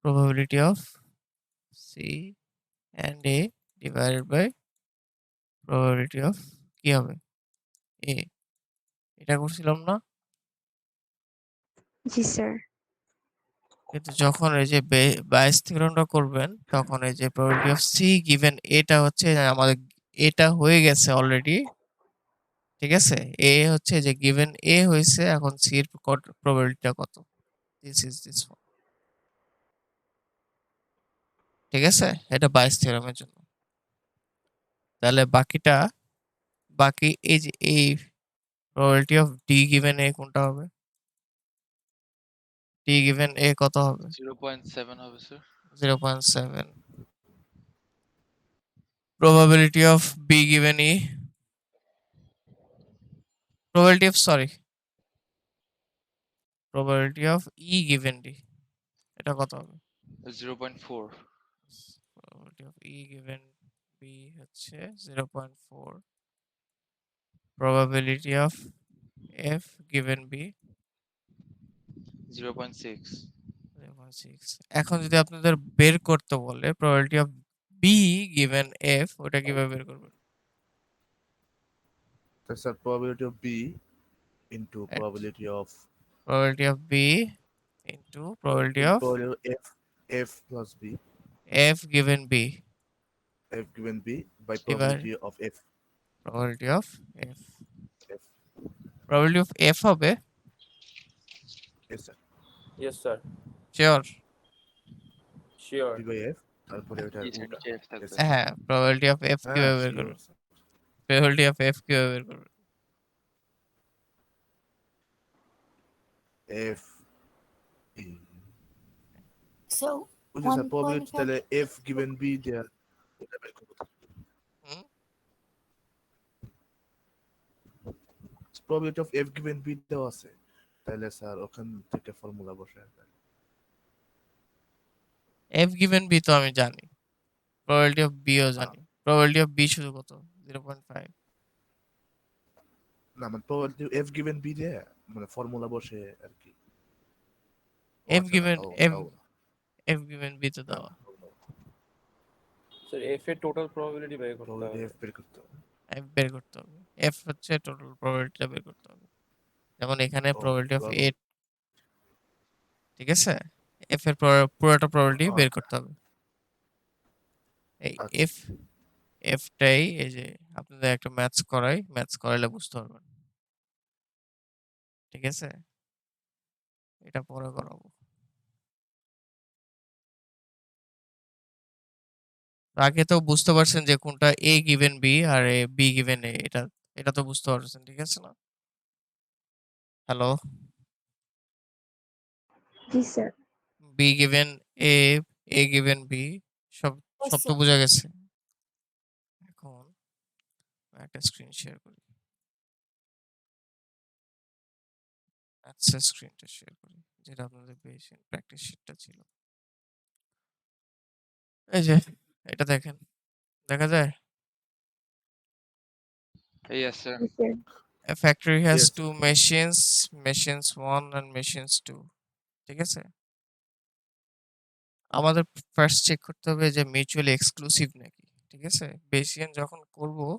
probability of C and A divided by probability of কি হবে A, এটা করছিলাম না? জি স্যার। কিন্তু যখন এই যে বাইস থিওরেমটা করবেন তখন এই যে probability of C given এটা হচ্ছে আমাদের এটা হয়ে গেছে অলরেডি, ঠিক আছে? A হচ্ছে যে given A হয়েছে, এখন C এর probability কত? This is this one, ঠিক আছে? এটা বাইস থিওরেমের জন্য। তাহলে বাকি এই যে এই probability of D given A কোনটা হবে? D given A কত হবে? 0.7 হবে sir. 0.7. Probability of B given E, probability of E given D, এটা কত হবে? 0.4। Probability of E given B হচ্ছে 0.4. Probability of F given B 0.6। 0.6. এখন যদি আপনাদের বের করতে বলে probability of B given F, ওটা কিভাবে বের করবেন? That's the probability of B into Right. probability of Probability of B into probability of F plus B, F given B F given B by divided probability of F. probability of F. F. Probability of F হবে Yes, sir. Yes, sir. Sure? Sure. B by F. তারপরে ওটা নিচে উল্টা। নিচে F থাকবে। Yes, sir. হ্যাঁ, probability of F হ্যাঁ, কিভাবে বের sure, করবেন? sir. Probability of F কিভাবে বের করবেন? F E. So বুঝলি স্যার, probability 1.5 তাহলে F given B দেওয়া ওটা বের করবো। হুম? Probability of F given B দেওয়া আছে, তাহলে স্যার ওখান থেকে ফর্মুলা বসে F given B তো আমি জানি, probability of B ও জানি। probability of B শুধু কত? 0.5. না মানে probability F given B দিয়ে মানে ফর্মুলা বসে আর কি। ও F আচ্ছা, given ও, F ও, F given B তো না, দেওয়া। Sir, F এর total probability বের করতে probability হবে। F বের করতে হবে। F বের করতে হবে। F হচ্ছে টোটাল প্রবাবিলিটিটা বের করতে হবে। যেমন এখানে ও, probability of probability- 8, ঠিক আছে? F এর পুরোটা probability বের করতে হবে। এই আচ্ছা। F টাই এই যে আপনাদের একটা ম্যাথস করাইলে বুঝতে পারবেন। ঠিক আছে? এটা পরে করাবো। আগে তো বুঝতে পারছেন যে কোনটা A given B R B given A, এটা তো বুঝতে পারছেন, ঠিক আছে না? Hello? G sir. B given A given B, সব Yes, তো sir. বোঝা গেছে। এখন একটা স্ক্রিন শেয়ার করি। আচ্ছা, স্ক্রিনটা শেয়ার করি, যেটা আপনাদের পেয়েছেন প্র্যাকটিস শিটটা ছিল। এই যে এটা দেখেন, দেখা যায়? Yes sir। Yes, sir. A factory has Yes, two sir. machines 1 and machines 2, ঠিক আছে? আমাদের ফার্স্ট চেক করতে হবে যে মিউচুয়ালি এক্সক্লুসিভ নাকি, ঠিক আছে? বেসিয়ান যখন করব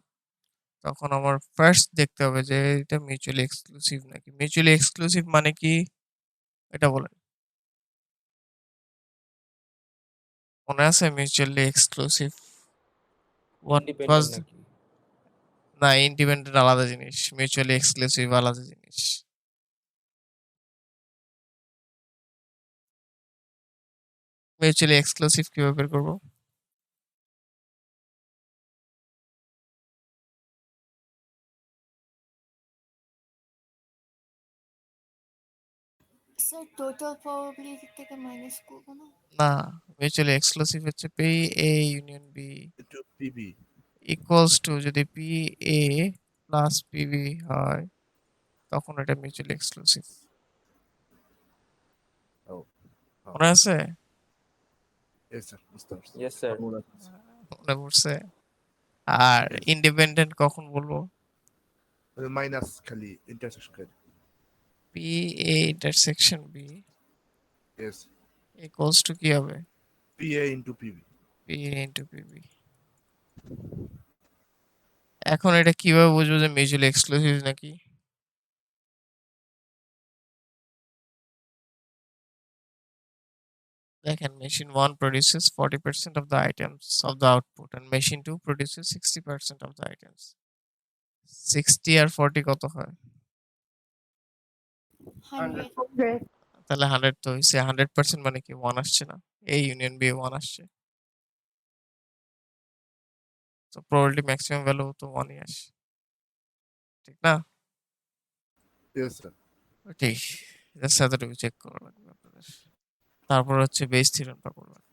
তখন আমার ফার্স্ট দেখতে হবে যে এটা মিউচুয়ালি এক্সক্লুসিভ নাকি। মিউচুয়ালি এক্সক্লুসিভ মানে কি এটা বলেন? মনে আছে mutually exclusive? What was? Independent নাকি? না, ইন্ডিপেন্ডেন্ট আলাদা জিনিস, মিউচুয়ালি এক্সক্লুসিভ আলাদা জিনিস। মিউচুয়ালি এক্সক্লুসিভ কিভাবে বের করব? স্যার টোটাল প্রবাবিলিটি থেকে মাইনাস করব না? না, মিউচুয়ালি এক্সক্লুসিভ হচ্ছে P A union B into PB. Equals to, যদি পি এ প্লাস পিবি হয় তখন এটা মিউচুয়ালি এক্সক্লুসিভ। ও, মনে আছে? yes sir, বুঝতে পারছি। Yes, sir. ফর্মুলা মনে পড়ছে? আর Yes. ইন্ডিপেন্ডেন্ট কখন বলবো? মাইনাস খালি ইন্টারসেকশন খালি। P A intersection B Yes. Equals to কি হবে? PA into PB. P into PB. এখন এটা কিভাবে বুঝবো যে মিউচুয়ালি এক্সক্লুসিভ নাকি? দেখেন machine 1 produces 40% of the items of the output and machine 2 produces 60% of the items. 60 আর 40 কত হয়? 100 তাহলে 100 তো হইছে। 100% মানে কি 1 আসছে না? A ইউনিয়ন B 1 আসছে। তো probability maximum value তো 1 ই আসে। ঠিক না? Yes, sir. ঠিক। জাস্ট এতটুকু চেক করা লাগবে আপনাদের। তারপর হচ্ছে বেস থিওরেমটা করবেন।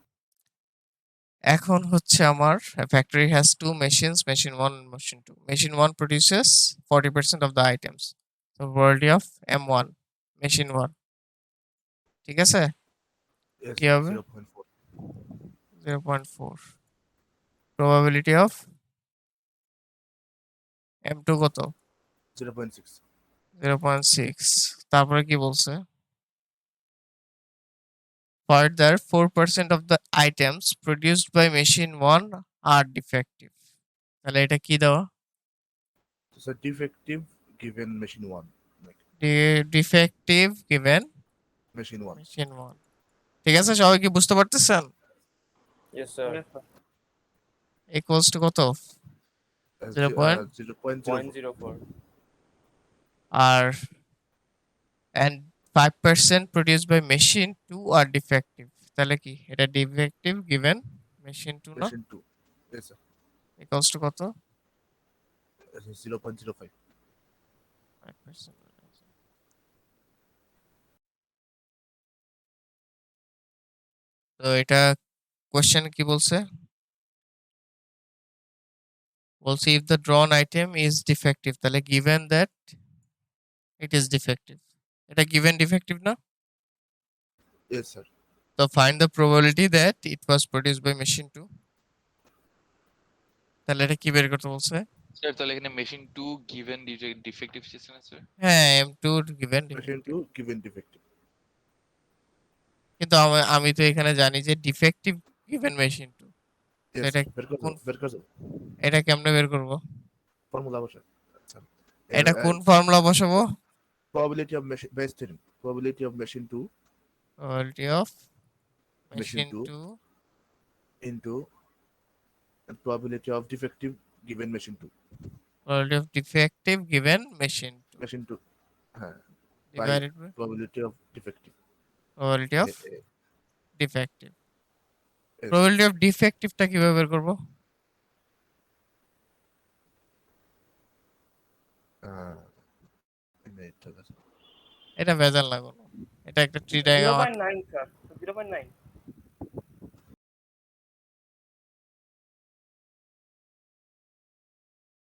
এখন হচ্ছে আমার factory has two machines, machine 1 and machine 2. Machine 1 produces 40% of the items. So probability of M1, machine 1. ঠিক আছে? Yes, কি sir. হবে? 0.4. 0.4. Probability of M2 কত? 0.6. 0.6. তারপরে কি বলছে? Further, 4% of the items produced by machine 1 are defective. তাহলে এটা কি দেওয়া? So defective given machine 1. Like Defective given machine 1. machine 1. ঠিক আছে, সবাই কি বুঝতে পারতেছেন? Yes, sir. Equals to কত? 0. 0.04. আর and 5% produced by machine 2 are defective. তাহলে কি এটা defective given machine 2 না? Machine 2. Yes, sir. Equals to কত? 0.05. 5%. তো এটা কোশ্চেন কি বলছে? বলছে if the drawn item is defective, তাহলে given that it is defective. এটা given defective না? Yes, sir. তো find the probability that it was produced by machine 2. তাহলে এটা কি বের করতে বলছে? স্যার তাহলে এখানে মেশিন 2 গিভেন ডিফেক্টিভ সিস্টেম আছে। হ্যাঁ, M2 given Machine defective. 2 given defective. কিন্তু আমি তো এখানে জানি যে defective given machine 2. তো Yes, এটা sir. কোন বের করে দাও। এটা কেমনে বের করব? ফর্মুলা বসে। আচ্ছা। এটা কোন ফর্মুলা বসাবো? Probability of machine base theorem. Probability of machine 2 Probability of machine machine 2 2 into probability of defective given machine 2. probability of defective given machine 2 Machine 2. হ্যাঁ, by divided by probability of defective. probability of Eh, defective. yes. probability of defective টা কিভাবে বের করব? আহ, এটা আছে। এটা ভেজাল না কোনো। এটা একটা ট্রি ডায়াগ্রাম 0.9, sir. 0.9.